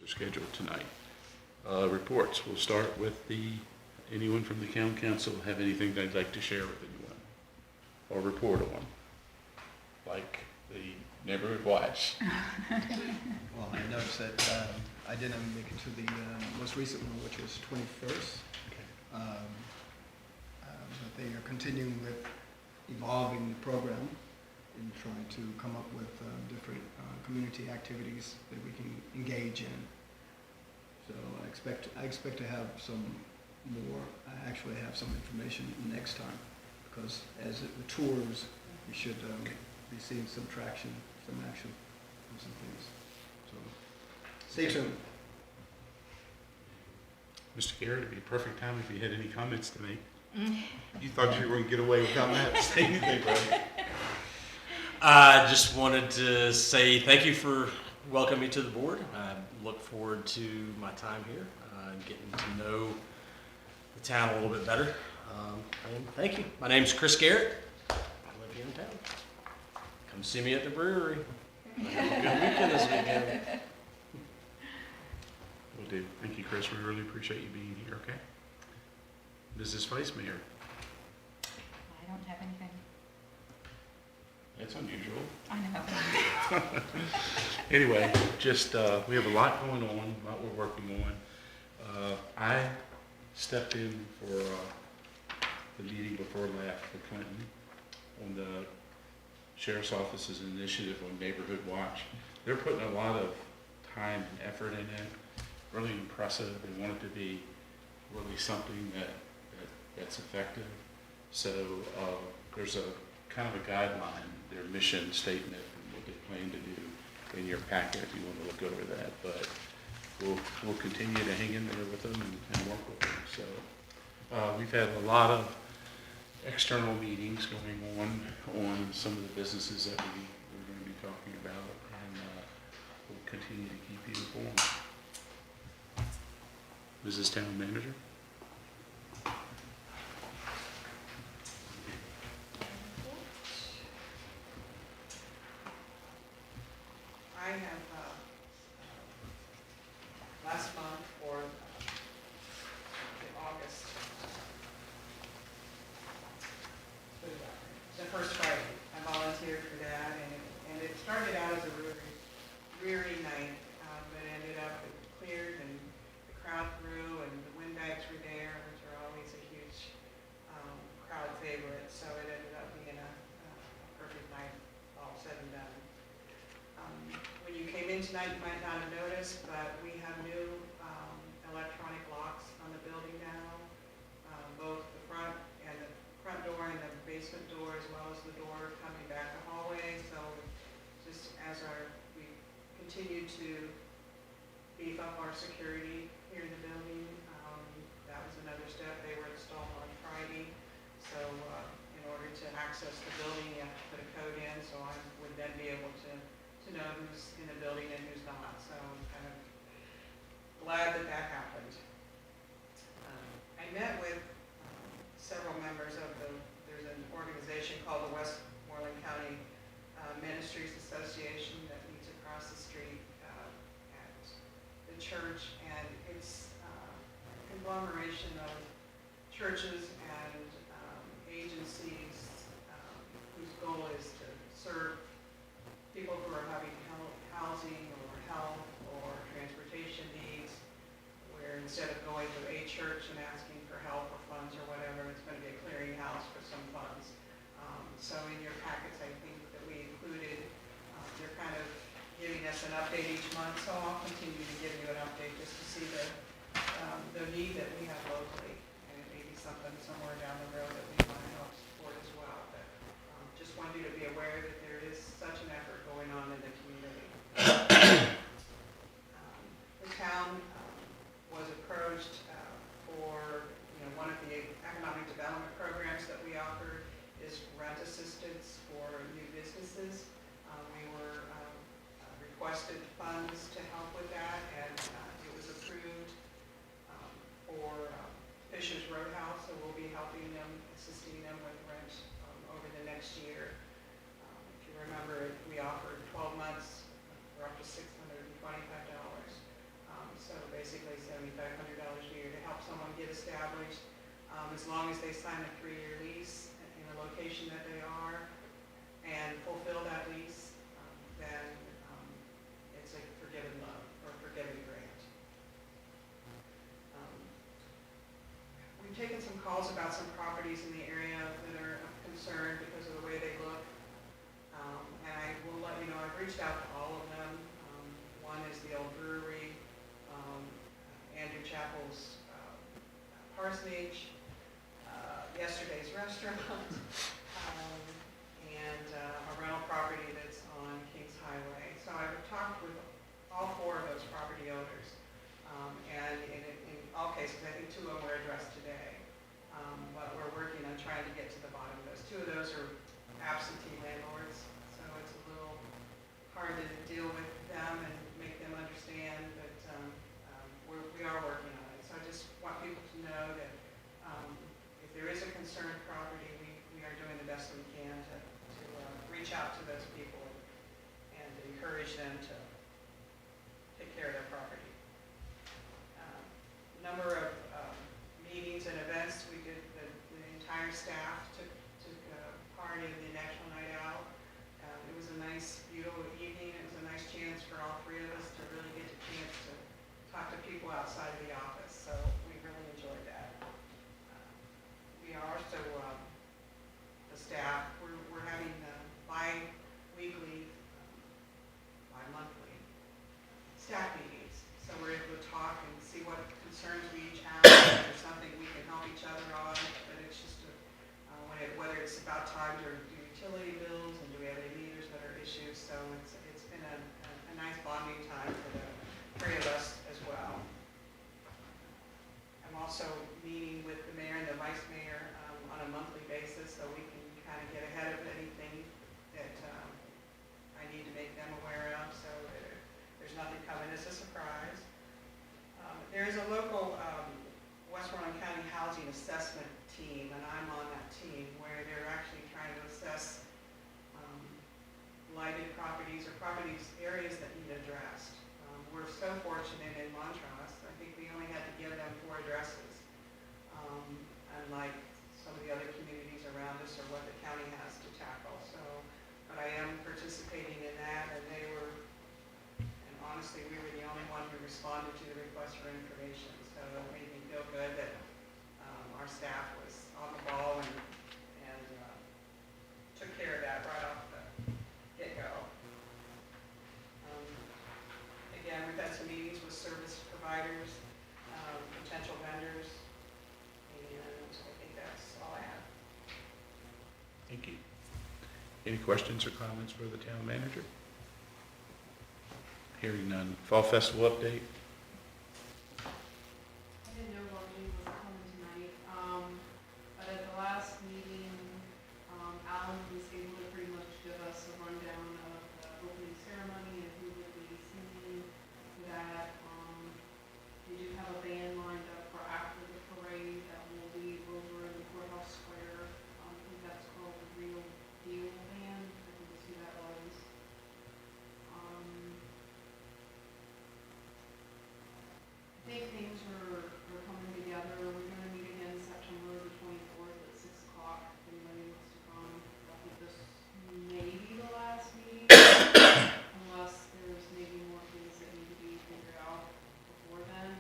are scheduled tonight. Reports. We'll start with anyone from the Town Council have anything they'd like to share with anyone or report on, like the neighborhood watch. Well, I noticed that I didn't make it to the most recent one, which was 21st. Okay. But they are continuing with evolving the program and trying to come up with different community activities that we can engage in. So I expect to have some more. I actually have some information next time, because as it matures, we should be seeing some traction, some action on some things. So stay tuned. Mr. Garrett, it'd be a perfect time if you had any comments to make. You thought you were going to get away without having to say anything, right? I just wanted to say thank you for welcoming me to the board. I look forward to my time here, getting to know the town a little bit better. And thank you. My name's Chris Garrett. I live here in town. Come see me at the brewery. Have a good weekend this weekend. Will do. Thank you, Chris. We really appreciate you being here, okay? Mrs. Vice Mayor. I don't have anything. That's unusual. I know. Anyway, just we have a lot going on, a lot we're working on. I stepped in for the meeting before last for Clinton on the Sheriff's Office's initiative on Neighborhood Watch. They're putting a lot of time and effort in it. Really impressive. They want it to be really something that's effective. So there's a kind of a guideline, their mission statement, and what they plan to do in your packet if you want to look over that. But we'll continue to hang in there with them and work with them. So we've had a lot of external meetings going on some of the businesses that we're going to be talking about, and we'll continue to keep you informed. Mrs. Town Manager. I have, last month for August, the first Friday, I volunteered for that, and it started out as a really dreary night, but ended up, it cleared and the crowd grew and the windbags were there, which are always a huge crowd favorite, so it ended up being a perfect night, all said and done. When you came in tonight, you might not have noticed, but we have new electronic locks on the building now, both the front door and the basement door, as well as the door coming back the hallway. So just as we continue to beef up our security here in the building, that was another step. They were installed on Friday, so in order to access the building, you have to put a code in, so I would then be able to know who's in the building and who's not. So I'm kind of glad that happened. I met with several members of there's an organization called the Westmoreland County Ministries Association that meets across the street at the church, and it's a conglomeration of churches and agencies whose goal is to serve people who are having housing or health or transportation needs, where instead of going to a church and asking for help or funds or whatever, it's going to be a clearinghouse for some funds. So in your packets, I think that we included, they're kind of giving us an update each month, so I'll continue to give you an update just to see the need that we have locally, and it may be something somewhere down the road that we want to help support as well. But just want you to be aware that there is such an effort going on in the community. The town was approached for, one of the economic development programs that we offer is rent assistance for new businesses. We were requested funds to help with that, and it was approved for Fisher's Roadhouse, so we'll be helping them calls about some properties in the area that are of concern because of the way they look. And I will let you know, I've reached out to all of them. One is the old brewery, Andrew Chapel's parsonage, yesterday's restaurant, and a rental property that's on Kings Highway. So I've talked with all 4 of those property owners. And in all cases, I think 2 of them were addressed today. But we're working on trying to get to the bottom of those. 2 of those are absentee landlords, so it's a little hard to deal with them and make them understand, but we are working on it. So I just want people to know that if there is a concerned property, we are doing the best we can to reach out to those people and encourage them to take care of their property. Number of meetings and events. We did, the entire staff took part in the National Night Out. It was a nice, beautiful evening. It was a nice chance for all 3 of us to really get a chance to talk to people outside of the office. So we really enjoyed that. We are also, the staff, we're having bi-weekly, bi-monthly staff meetings. So we're able to talk and see what concerns we each have, if there's something we can help each other on, but it's just whether it's about time to do utility bills and do we have any meters that are issues. So it's been a nice bonding time for the 3 of us as well. I'm also meeting with the mayor and the vice mayor on a monthly basis so we can kind of get ahead of anything that I need to make them aware of, so that there's nothing coming as a surprise. There is a local Westmoreland County Housing Assessment Team, and I'm on that team, where they're actually trying to assess blighted properties or areas that need addressed. We're so fortunate in Montross. I think we only had to give them 4 addresses, unlike some of the other communities around us or what the county has to tackle. So, but I am participating in that, and honestly, we were the only one who responded to the request for information. So it made me feel good that our staff was on the ball and took care of that right off the get-go. Again, we've had some meetings with service providers, potential vendors, and I think that's all I have. Thank you. Any questions or comments for the town manager? Hearing none. Fall Festival update? I didn't know Marlene was coming tonight, but at the last meeting, Alan was able to pretty much give us a rundown of the opening ceremony and who would be singing for that. We do have a band lined up for after the parade that will be over in the courthouse square. I think that's called the Real Deal Band. I think that's who that was. I think things are coming together. We're going to meet again September the 24th at 6 o'clock. If anybody wants to come, I think this may be the last meeting, unless there's maybe more things that need to be figured out before then.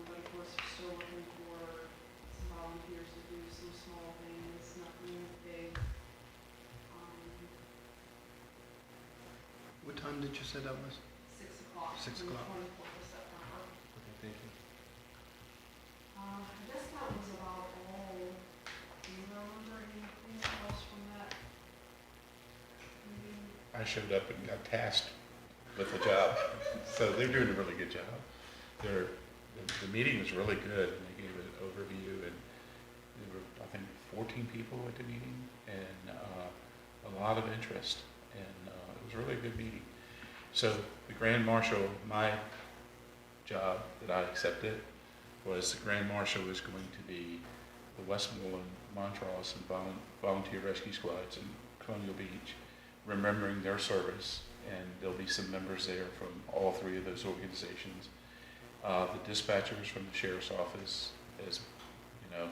But of course, we're still looking for some volunteers to do some small things, nothing big. What time did you say that was? 6 o'clock. 6 on the o'clock. 24th of September. Okay, thank you. I guess that was about all. Do you remember anything else from that meeting? I showed up and got tasked with the job, so they're doing a really good job. The meeting was really good, and they gave an overview, and there were, I think, 14 people at the meeting, and a lot of interest, and it was really a good meeting. So the Grand Marshal, my job that I accepted was the Grand Marshal is going to be the Westmoreland, Montross, and Volunteer Rescue Squads in Colonial Beach, remembering their service, and there'll be some members there from all 3 of those organizations. The dispatchers from the Sheriff's Office, as you know,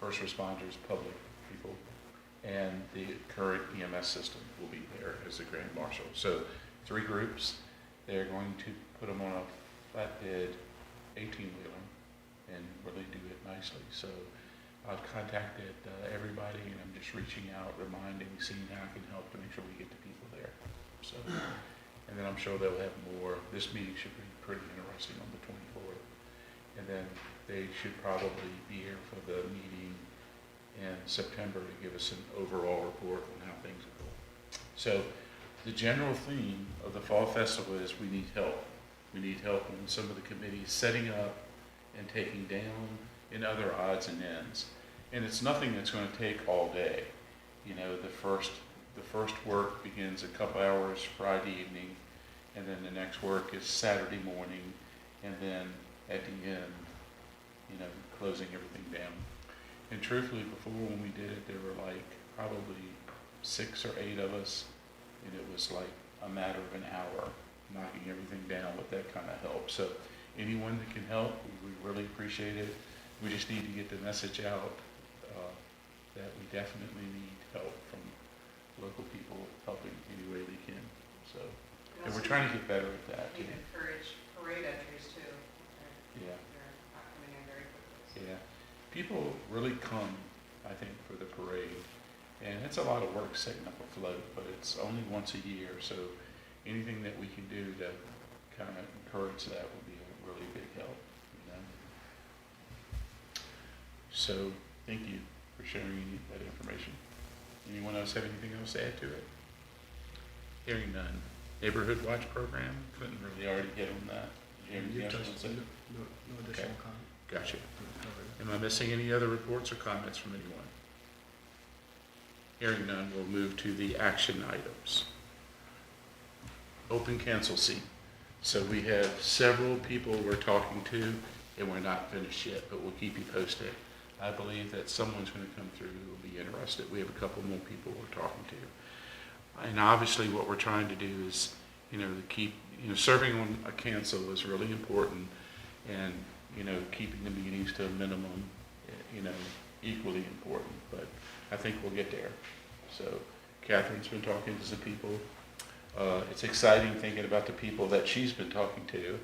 first responders, public people, and the current EMS system will be there as the Grand Marshal. So 3 groups. They're going to put them on a flatbed 18-wheeler and really do it nicely. So I've contacted everybody, and I'm just reaching out, reminding, seeing how I can help to make sure we get the people there. So, and then I'm sure they'll have more. This meeting should be pretty interesting on the 24th. And then they should probably be here for the meeting in September to give us an overall report on how things are going. So the general theme of the Fall Festival is we need help. We need help on some of the committees setting up and taking down and other odds and ends. And it's nothing that's going to take all day. You know, the first work begins a couple hours Friday evening, and then the next work is Saturday morning, and then at the end, you know, closing everything down. And truthfully, before when we did it, there were like probably 6 or 8 of us, and it was like a matter of an hour knocking everything down with that kind of help. So anyone that can help, we really appreciate it. We just need to get the message out that we definitely need help from local people helping any way they can. So, and we're trying to get better at that too. We encourage parade entries too. Yeah. They're coming in very quickly. Yeah, people really come, I think, for the parade, and it's a lot of work setting up a float, but it's only once a year, so anything that we can do to kind of encourage that would be a really big help, you know. So, thank you for sharing that information. Anyone else have anything else to add to it? Hearing none. Neighborhood Watch Program, Clinton really already hit on that. Did you have anything else you want to say? No additional Okay. comment. Gotcha. Am I missing any other reports or comments from anyone? Hearing none, we'll move to the action items. Open cancel seat. So we have several people we're talking to, and we're not finished yet, but we'll keep you posted. I believe that someone's going to come through who will be interested. We have a couple more people we're talking to. And obviously what we're trying to do is, you know, to keep, you know, serving on a cancel is really important, and, you know, keeping the meetings to a minimum, you know, equally important. But I think we'll get there. So Catherine's been talking to some people. It's exciting thinking about the people that she's been talking to,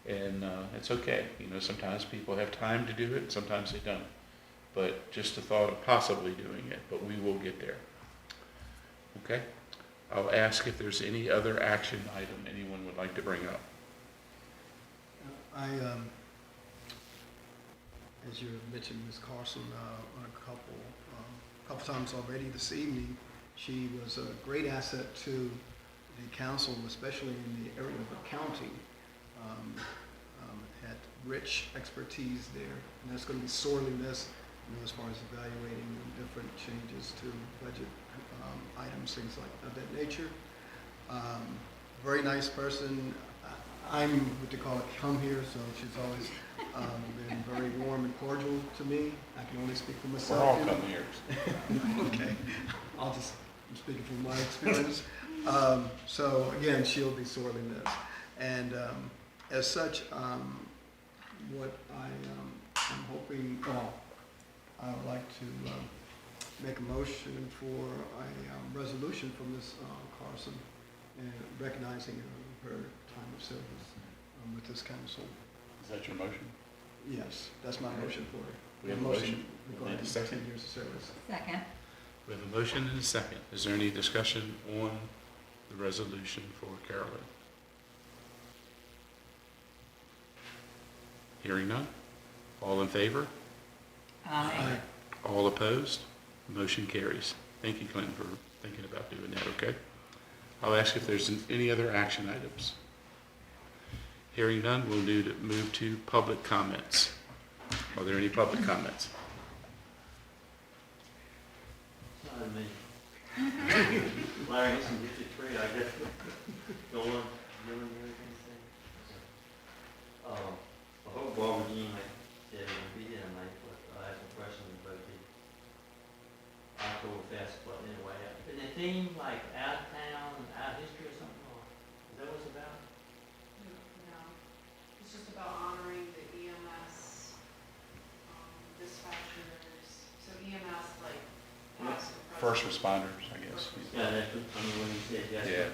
and it's okay. You know, sometimes people have time to do it, sometimes they don't. But just the thought of possibly doing it, but we will get there. Okay? I'll ask if there's any other action item anyone would like to bring up. As you mentioned, Ms. Carson, on a couple times already this evening, she was a great asset to the council, especially in the area of accounting. Had rich expertise there, and that's going to be sorely missed, you know, as far as evaluating different changes to budget items, things like of that nature. Very nice person. I'm what they call a come here, so she's always been very warm and cordial to me. I can only speak for We're myself. all you know. come here. Okay, I'm speaking from my experience. So again, she'll be sorely missed. And as such, what I'm hoping, I would like to make a motion for a resolution from Ms. Carson, and recognizing her time of service with this council. Is that your motion? Yes, that's my motion for it. We have a motion. Regarding Need a second? 10 years of service. Second. We have a motion and a second. Is there any discussion on the resolution for Carolyn? Hearing none. All in favor? Aye. All opposed? Motion carries. Thank you, Clinton, for thinking about doing that, okay? I'll ask if there's any other action items. Hearing none, we'll move to public comments. Are there any public comments? Sorry, me. Larry, Hanson, District 3, I guess. Go on, remember everything to say? I hope Barbara Jean, like, said it would be there tonight, but I have some questions about the October Fest, but anyway, is the theme like out of town, out history or something, or is that what it's about? No, it's just about honoring the EMS dispatchers, so EMS like past and present. First responders, I guess. Yeah, that's, I mean, when you said yes. Yeah.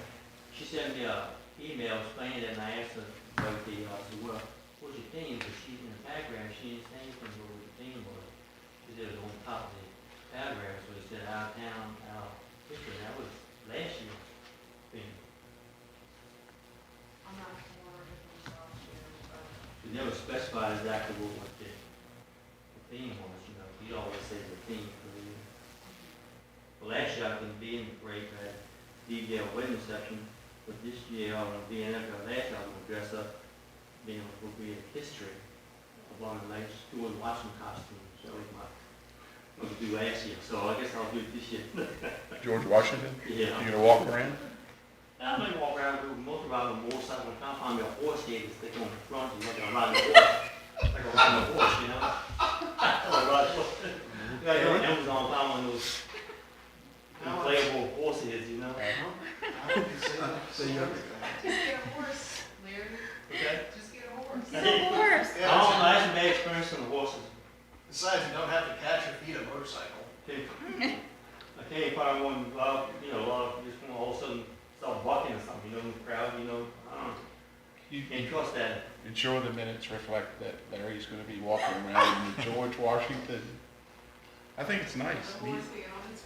She sent me a email explaining it, and I asked her about the, I said, well, what's your theme? Because she, in the background, she didn't say anything about what the theme was. It was on top of the paragraph, so it said our town, our history, that was last year. Thing. I'm not sure if it was last year, but It never specified exactly what the theme was, you know, he always says the theme for the year. Well, last year I couldn't be in the parade, I had DJ wedding reception, but this year I'm gonna be in it, last year I'm gonna dress up, being able to be in history, along the ladies, doing Washington costumes, so it might, I'm gonna do last year, so I guess I'll do it this year. George Washington? Yeah. You gonna walk around? I may walk around, do most around the motorcycle, when I find me a horse head to stick on the front, and like I'm riding a horse. Like I'm riding a horse, you know? I'm riding a horse. You gotta go on Amazon, find one of those inflatable horse heads, you know? So you have, just get a horse, Larry, Okay? just get a horse. Horse. I don't know, I had some bad experience on the horses. Besides, you don't have to catch or feed a motorcycle. I can't find one, you know, just one all of a sudden start bucking or something, you know, in the crowd, you know? I don't know. You Can't trust that. ensure the minutes reflect that Larry's gonna be walking around in George Washington. I think it's nice. The horse head on his.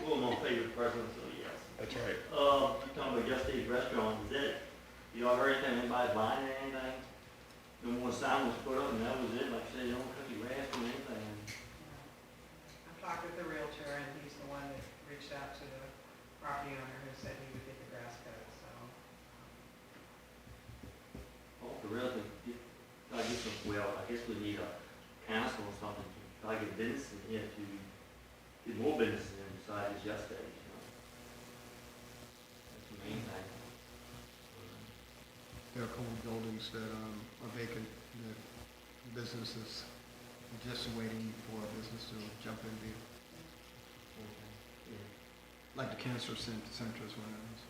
Well, my favorite person, so yes. That's right. You talking about yesterday's restaurant, is that, y'all heard anything, anybody buying anything? No more sign was put up, and that was it, like I said, you don't cut your grass or anything. I've talked with the realtor, and he's the one that reached out to the property owner who said he would get the grass cut, so. Oh, the real thing, I guess, well, I guess we need a council or something to try to get business in here to get more business in besides yesterday's, you know? That's the main thing. there are a couple of buildings that are vacant, that businesses are just waiting for a business to jump in there. Yeah. Like the cancer center is one of those.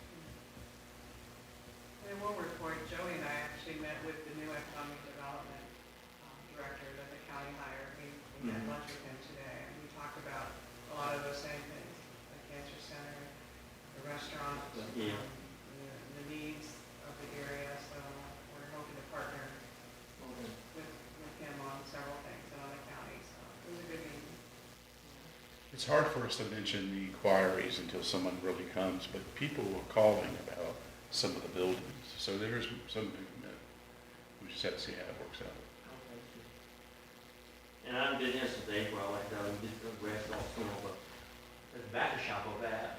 And we'll report, Joey and I actually met with the new economic development director that the county hired. We had Mhm. lunch with him today, and we talked about a lot of those same things, the cancer center, the restaurant, Yeah. the needs of the area, so we're hoping to partner with him on several things and on the county, so it was a good meeting. It's hard for us to mention the inquiries until someone really comes, but people were calling about some of the buildings. So there's some movement. We just have to see how it works out. And I've been here since April, like, we did the grass all summer, but there's a backer shop over there.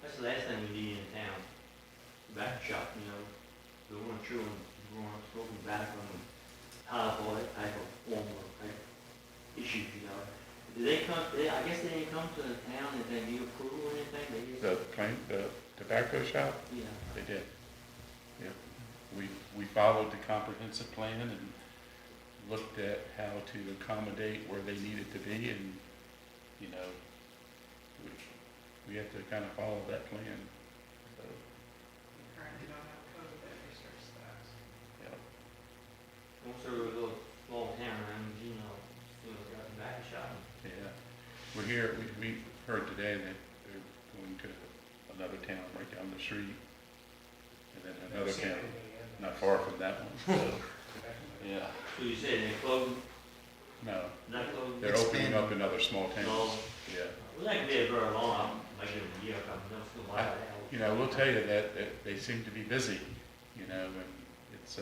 That's the last thing we need in town. The backer shop, you know, we want to chew and growing up, smoking tobacco and all that type of formal type issues, you know. Do they come, I guess they didn't come to the town and they need approval or anything, they just, The tobacco shop, yeah. they did. Yeah. We followed the comprehensive plan and looked at how to accommodate where they needed to be, and, you know, we have to kind of follow that plan. So, We currently don't have code that restricts that. yeah. Also, a little small town around, you know, got the backer shop. Yeah. We're here, we heard today that they're going to another town right down the street, and then another town not far from that one, so, yeah. So you said they closed, No, not closed? they're opening up in other small towns. No. Yeah. Well, that could be very long, maybe a year, I'm not still like that. You know, we'll tell you that they seem to be busy, you know, and it's,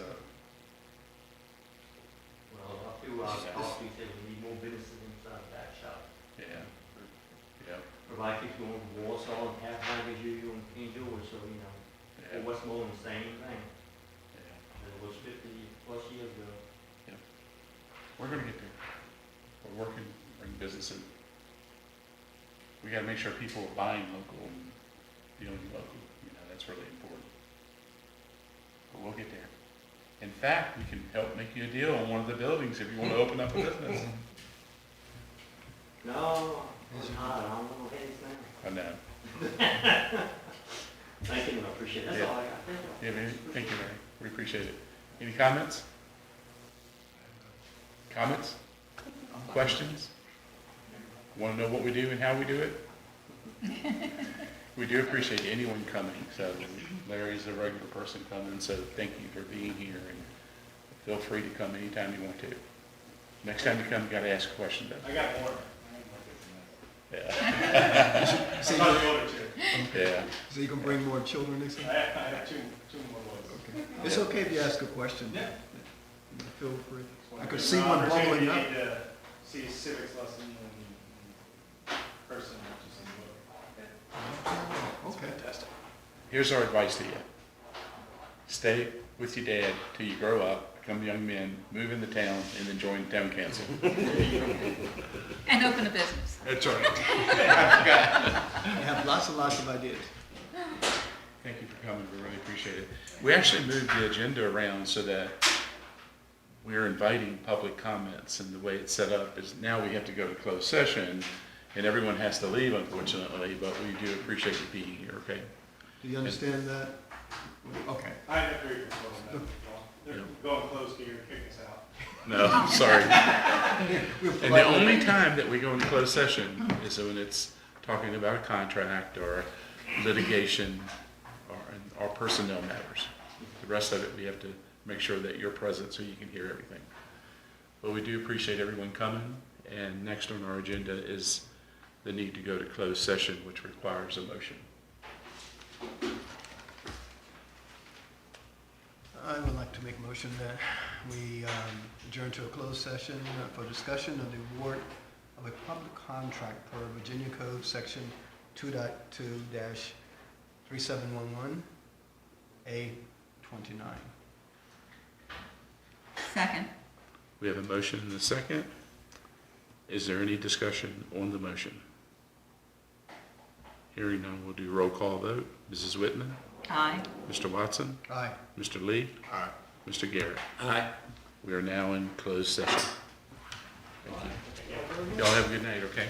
Well, a few hours ago, we said we need more businesses inside that shop. yeah, yeah, Provide people going to Warsaw and half-time as usual in King George, so, you know, yeah, or Westmoreland, the same thing. yeah. It was 50 plus years ago. We're gonna get there. We're working, bring business in. We gotta make sure people are buying local and dealing local, you know, that's really important. But we'll get there. In fact, we can help make you a deal on one of the buildings if you wanna open up a business. No, it's hot, I don't know what it is now. I know. Thank you, I appreciate it. That's Yeah. all I got. Thank you. Yeah, thank you, Larry. We appreciate it. Any comments? Comments? Questions? Want to know what we do and how we do it? We do appreciate anyone coming. So Larry's a regular person coming, so thank you for being here, and feel free to come anytime you want to. Next time you come, you gotta ask a question though. I got more. Yeah, So I'm you, not the older two. yeah. so you can bring more children next I time? have two more boys. Okay. It's okay if you ask a question. Yeah. Feel free. I could It's see an one bubbling up. opportunity to see a civics lesson in person, not just in the book. Okay. Fantastic. Here's our advice to you. Stay with your dad till you grow up, become young men, move into town, and then join town council. And open a business. That's right. I have lots and lots of ideas. Thank you for coming, we really appreciate it. We actually moved the agenda around so that we're inviting public comments, and the way it's set up is now we have to go to closed session, and everyone has to leave unfortunately, but we do appreciate you being here, okay? Do you understand that? Okay. I agree with all that. They're Yeah. going close to you and kick us out. No, I'm sorry. We're And the only time that we go into closed session is when it's talking about a contract or litigation or personnel matters. The rest of it, we have to make sure that you're present so you can hear everything. But we do appreciate everyone coming, and next on our agenda is the need to go to closed session, which requires a motion. I would like to make a motion that we adjourn to a closed session for discussion of the award of a public contract per Virginia Code Section 2.2-3711, A29. Second. We have a motion and a second. Is there any discussion on the motion? Hearing none, we'll do roll call vote. Mrs. Whitman? Aye. Mr. Watson? Aye. Mr. Lee? Aye. Mr. Garrett? Aye. We are now in closed session. Thank you. Y'all have a good night, okay?